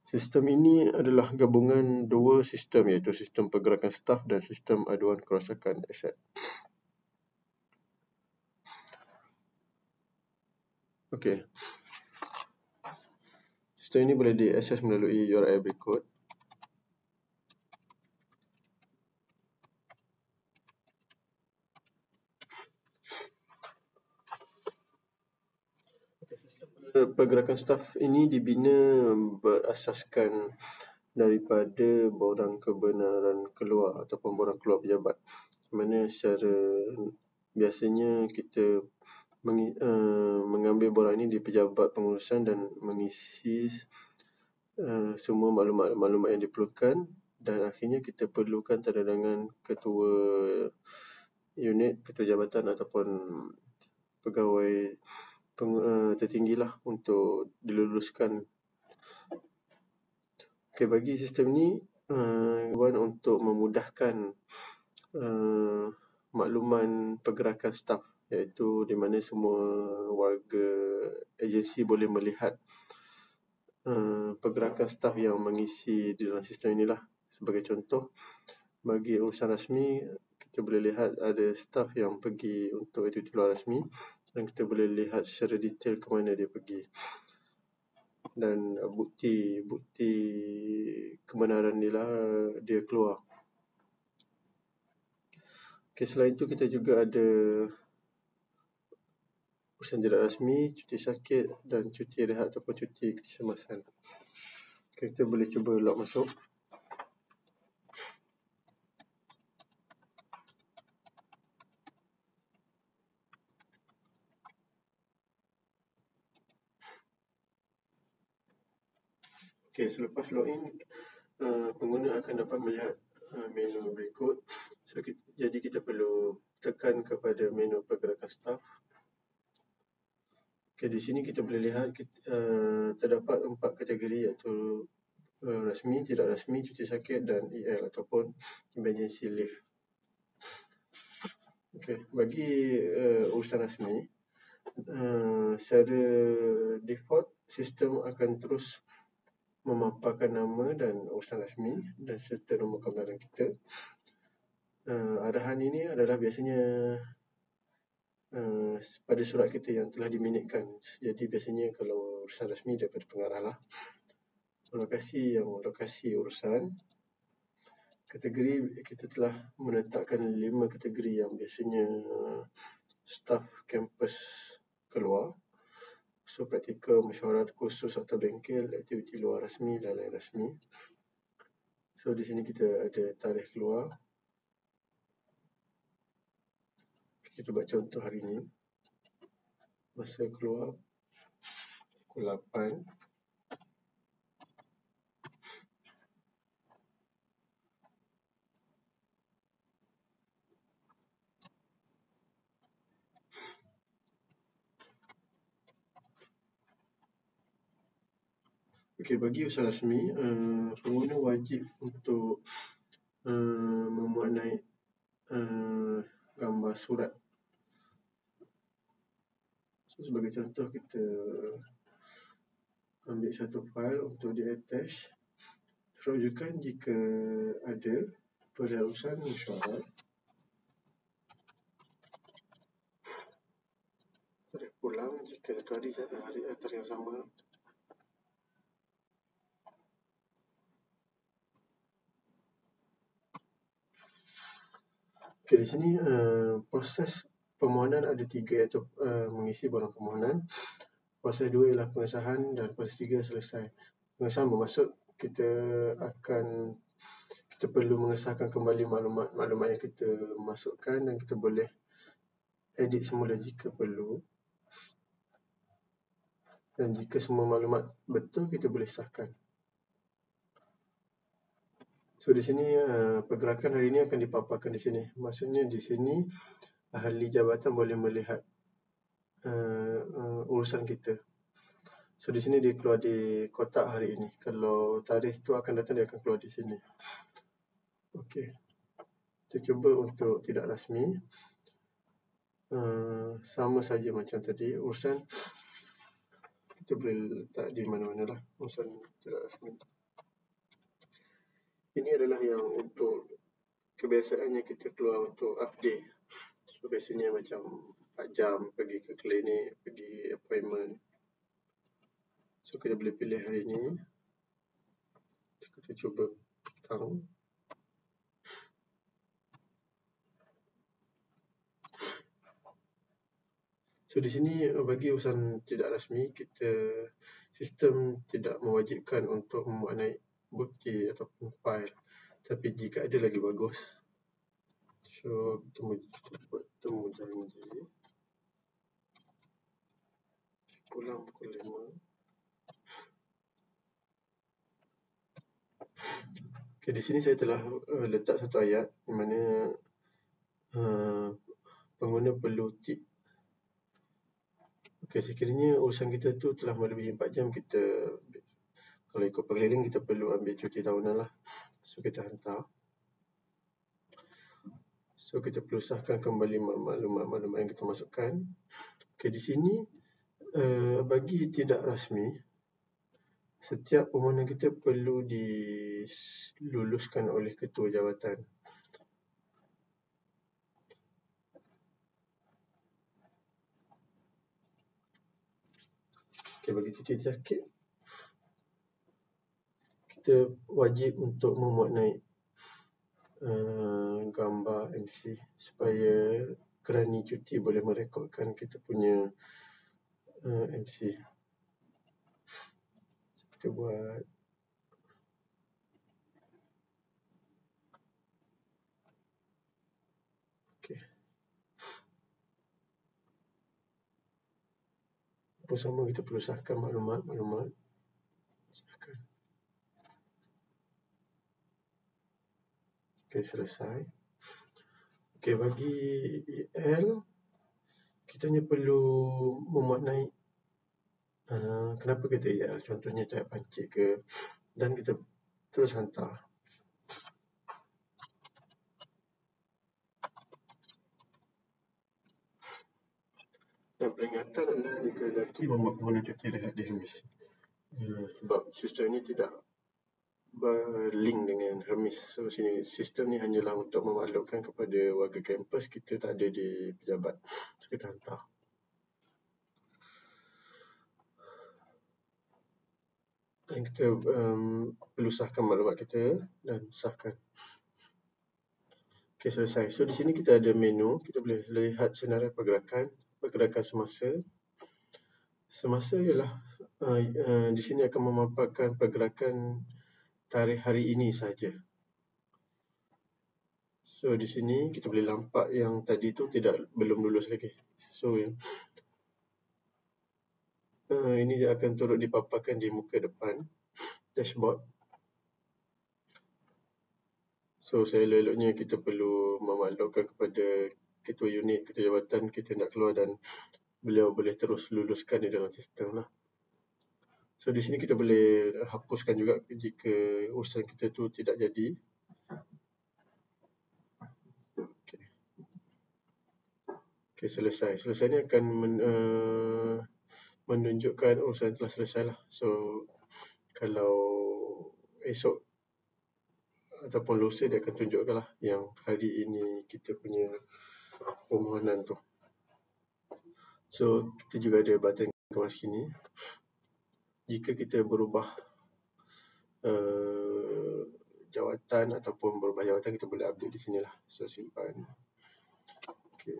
Sistem ini adalah gabungan dua sistem, iaitu sistem pergerakan staf dan sistem aduan kerosakan aset. Okey. Sistem ini boleh diakses melalui URL berikut. Pergerakan staf ini dibina berasaskan daripada borang kebenaran keluar ataupun borang keluar pejabat, mana secara biasanya kita mengambil borang ini di pejabat pengurusan dan mengisi semua maklumat yang diperlukan, dan akhirnya kita perlukan tanda tangan ketua unit, ketua jabatan ataupun pegawai tertinggilah untuk diluluskan. Okey, bagi sistem ni untuk memudahkan makluman pergerakan staf, iaitu di mana semua warga agensi boleh melihat pergerakan staf yang mengisi di dalam sistem inilah. Sebagai contoh, bagi urusan rasmi, kita boleh lihat ada staf yang pergi untuk aktiviti luar rasmi, dan kita boleh lihat secara detail ke mana dia pergi, dan bukti kebenaran dia keluar. Okey, selain itu kita juga ada urusan tidak rasmi, cuti sakit dan cuti rehat ataupun cuti kecemasan. Kita boleh cuba log masuk. Okey, selepas login, pengguna akan dapat melihat menu berikut. Jadi kita perlu tekan kepada menu pergerakan staf. Okey, di sini kita boleh lihat terdapat 4 kategori, iaitu rasmi, tidak rasmi, cuti sakit dan EL ataupun emergency leave. Okey, bagi urusan rasmi, secara default sistem akan terus memaparkan nama dan urusan rasmi dan serta nombor kebenaran kita. Arahan ini adalah biasanya pada surat kita yang telah diminitkan. Jadi biasanya kalau urusan rasmi daripada pengarah lah. Lokasi urusan. Kategori, kita telah menetapkan 5 kategori yang biasanya staf kampus keluar. So, praktikal, mesyuarat khusus atau bengkel, aktiviti luar rasmi dan lain rasmi. So, di sini kita ada tarikh keluar. Kita buat contoh hari ini. Masa keluar pukul 8. Okey, bagi urusan rasmi, pengguna wajib untuk memuat naik gambar surat. So, sebagai contoh, kita ambil satu file untuk di-attach. Terujukan jika ada pada urusan mesyuarat. Tarikh pulang jika satu hari tarikh yang sama. Okey, di sini proses permohonan ada 3, iaitu mengisi borang permohonan. Proses 2 ialah pengesahan dan proses 3 selesai. Pengesahan bermaksud kita perlu mengesahkan kembali maklumat yang kita masukkan, dan kita boleh edit semula jika perlu. Dan jika semua maklumat betul, kita boleh sahkan. So, di sini pergerakan hari ini akan dipaparkan di sini. Maksudnya di sini ahli jabatan boleh melihat urusan kita. So, di sini dia keluar di kotak hari ini. Kalau tarikh tu akan datang, dia akan keluar di sini. Okey. Kita cuba untuk tidak rasmi. Sama saja macam tadi. Urusan kita boleh letak di mana-mana lah. Urusan tidak rasmi. Ini adalah yang untuk kebiasaannya kita keluar untuk update. So biasanya macam 4 jam pergi ke klinik, pergi appointment. So kita boleh pilih hari ni. Kita cuba petang. So di sini bagi urusan tidak rasmi, sistem tidak mewajibkan untuk memuat naik bukti ataupun fail. Tapi jika ada lagi bagus. So kita buat temu janji. Pulang pukul 5. Okay, di sini saya telah letak satu ayat di mana pengguna perlu tick. Okay, sekiranya urusan kita tu telah melebihi 4 jam, kalau ikut pengeliling kita perlu ambil cuti tahunan lah. So kita hantar. So kita perlu sahkan kembali maklumat-maklumat yang kita masukkan. Okay, di sini bagi tidak rasmi, setiap permohonan kita perlu diluluskan oleh ketua jawatan. Okay, bagi cuti sakit, kita wajib untuk memuat naik gambar MC supaya kerani cuti boleh merekodkan kita punya MC. Kita buat okay. Apa sama kita perlu sahkan maklumat. Sahkan. Okay, selesai. Okay, bagi EL, kita hanya perlu memuat naik kenapa kita EL, contohnya type pancit ke, dan kita terus hantar. Dan peringatan anda jika lelaki membuat permohonan cuti rehat dihembus. Sebab sistem ini tidak berlink dengan Hermes. So sini sistem ni hanyalah untuk memaklumkan kepada warga kampus kita tak ada di pejabat. So kita hantar. Dan kita perlu sahkan maklumat kita dan sahkan. Okay, selesai. So di sini kita ada menu. Kita boleh lihat senarai pergerakan semasa. Semasa ialah di sini akan memaparkan pergerakan tarikh hari ini saja. So di sini kita boleh nampak yang tadi tu belum lulus lagi. So ini akan turut dipaparkan di muka depan dashboard. So seelok-eloknya kita perlu memaklumkan kepada ketua unit, ketua jawatan kita nak keluar dan beliau boleh terus luluskan di dalam sistem lah. So di sini kita boleh hapuskan juga jika urusan kita tu tidak jadi. Okay, selesai. Selesai ni akan menunjukkan urusan telah selesai lah. So kalau esok ataupun lusa dia akan tunjukkan lah yang hari ini kita punya permohonan tu. So kita juga ada button kemas kini. Jika kita berubah jawatan ataupun berubah jawatan, kita boleh update di sini lah. So simpan. Okay.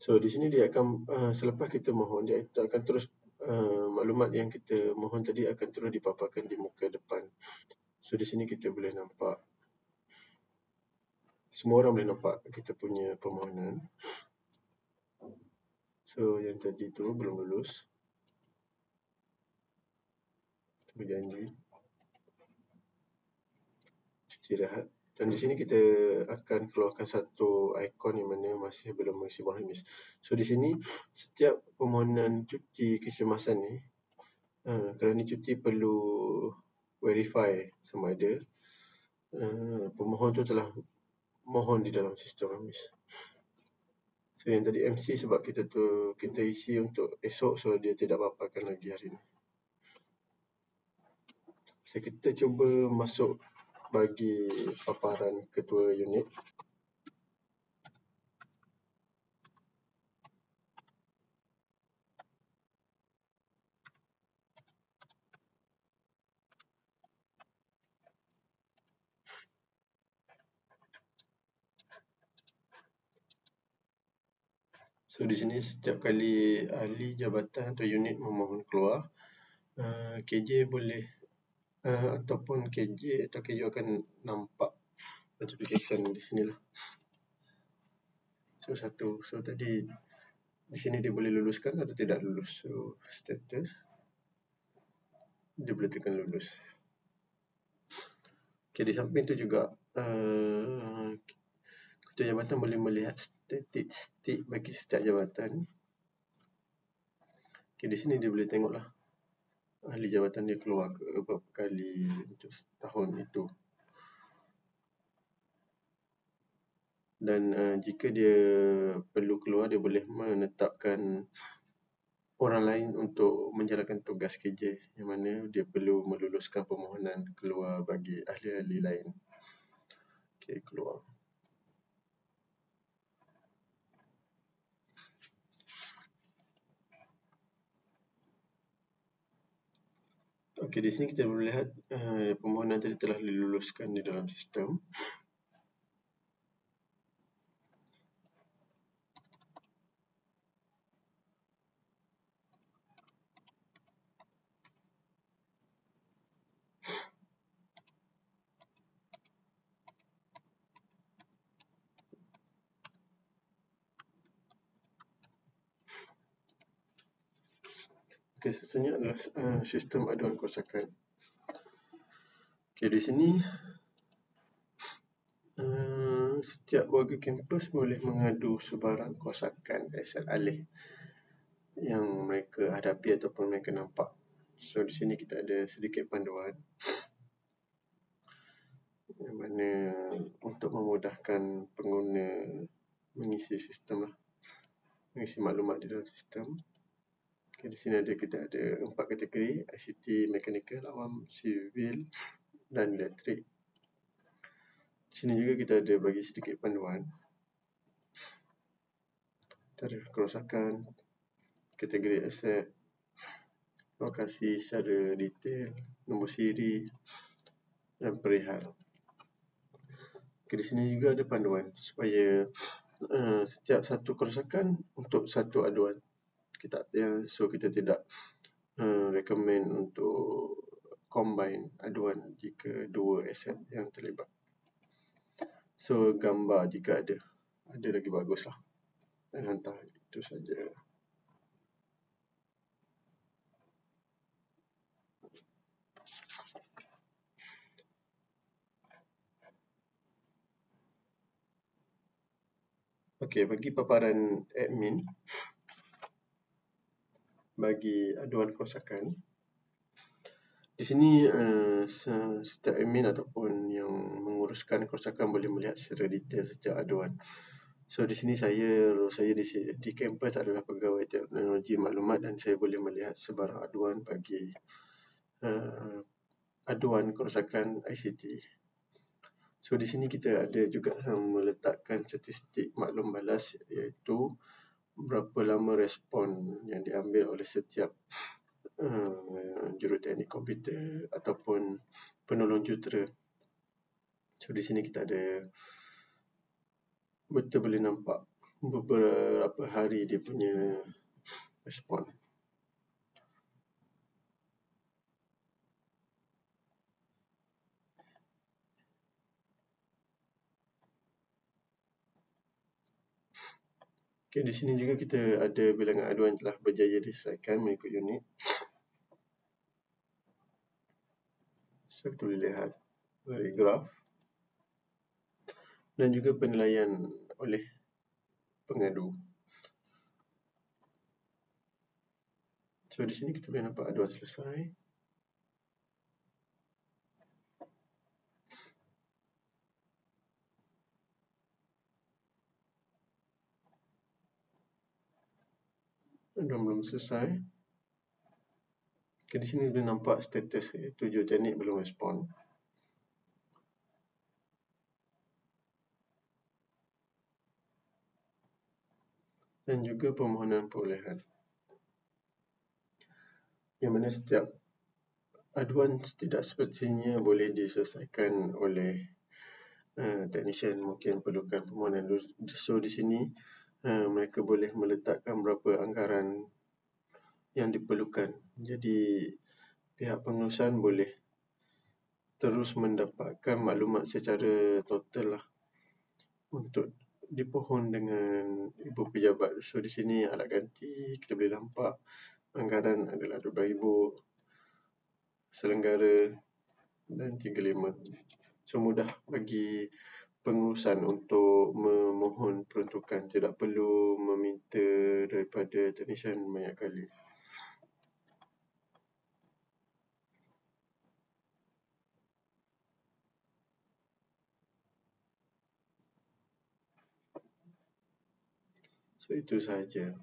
So di sini dia akan selepas kita mohon, dia akan terus maklumat yang kita mohon tadi akan terus dipaparkan di muka depan. So di sini kita boleh nampak, semua orang boleh nampak kita punya permohonan. So yang tadi tu belum lulus. Berjanji cuti rehat. Dan di sini kita akan keluarkan satu ikon yang mana masih belum mengisi bonus. So di sini setiap permohonan cuti kecemasan ni, kerana cuti perlu verify sama ada pemohon tu telah mohon di dalam sistem Hermes. So So yang tadi MC sebab kita isi untuk esok, so dia tidak paparkan lagi hari ni. So kita cuba masuk bagi paparan ketua unit. So di sini setiap kali ahli jabatan atau unit memohon keluar, KJ boleh ataupun KJ atau KJ akan nampak notification di sini lah. So satu, so tadi di sini dia boleh luluskan atau tidak lulus. So status dia boleh tekan lulus. Okay, di samping tu juga ketua jabatan boleh melihat statistik bagi setiap jabatan. Okay, di sini dia boleh tengok lah ahli jabatan dia keluar ke berapa kali untuk tahun itu. Dan jika dia perlu keluar, dia boleh menetapkan orang lain untuk menjalankan tugas KJ, yang mana dia perlu meluluskan permohonan keluar bagi ahli-ahli lain. Okay, keluar. Okey, di sini kita boleh lihat permohonan tadi telah diluluskan di dalam sistem. Okey, satunya adalah sistem aduan kerosakan. Okey, di sini setiap warga kampus boleh mengadu sebarang kerosakan asal alih yang mereka hadapi ataupun mereka nampak. So di sini kita ada sedikit panduan yang mana untuk memudahkan pengguna mengisi sistem lah, mengisi maklumat di dalam sistem. Okay, di sini kita ada 4 kategori: ICT, Mechanical, Awam, Civil dan Elektrik. Di sini juga kita ada bagi sedikit panduan tarikh kerosakan, kategori aset, lokasi secara detail, nombor siri dan perihal. Okay, di sini juga ada panduan supaya setiap satu kerosakan untuk satu aduan. So kita tidak recommend untuk combine aduan jika dua aset yang terlibat. So gambar jika ada lagi baguslah, dan hantar. Itu saja. Okey, bagi paparan admin bagi aduan kerosakan, di sini setiap admin ataupun yang menguruskan kerosakan boleh melihat secara detail setiap aduan. So di sini saya di kampus adalah pegawai teknologi maklumat dan saya boleh melihat sebarang aduan bagi aduan kerosakan ICT. So di sini kita ada juga meletakkan statistik maklum balas, iaitu berapa lama respon yang diambil oleh setiap juruteknik komputer ataupun penolong jutera. So di sini kita ada betul boleh nampak beberapa hari dia punya respon. Okay, di sini juga kita ada bilangan aduan telah berjaya diselesaikan mengikut unit. So kita boleh lihat dari graf dan juga penilaian oleh pengadu. So di sini kita boleh nampak aduan selesai. dan belum selesai. Di sini boleh nampak status iaitu geoteknik belum respon. Dan juga permohonan perolehan. Yang mana setiap aduan tidak semestinya boleh diselesaikan oleh teknisian. Mungkin perlukan permohonan. So di sini mereka boleh meletakkan berapa anggaran yang diperlukan. Jadi pihak pengurusan boleh terus mendapatkan maklumat secara total lah untuk dipohon dengan ibu pejabat. So di sini alat ganti kita boleh nampak anggaran adalah RM12,000, selenggara dan 35. So mudah bagi pengurusan untuk memohon peruntukan, tidak perlu meminta daripada teknisian banyak kali. So itu sahaja.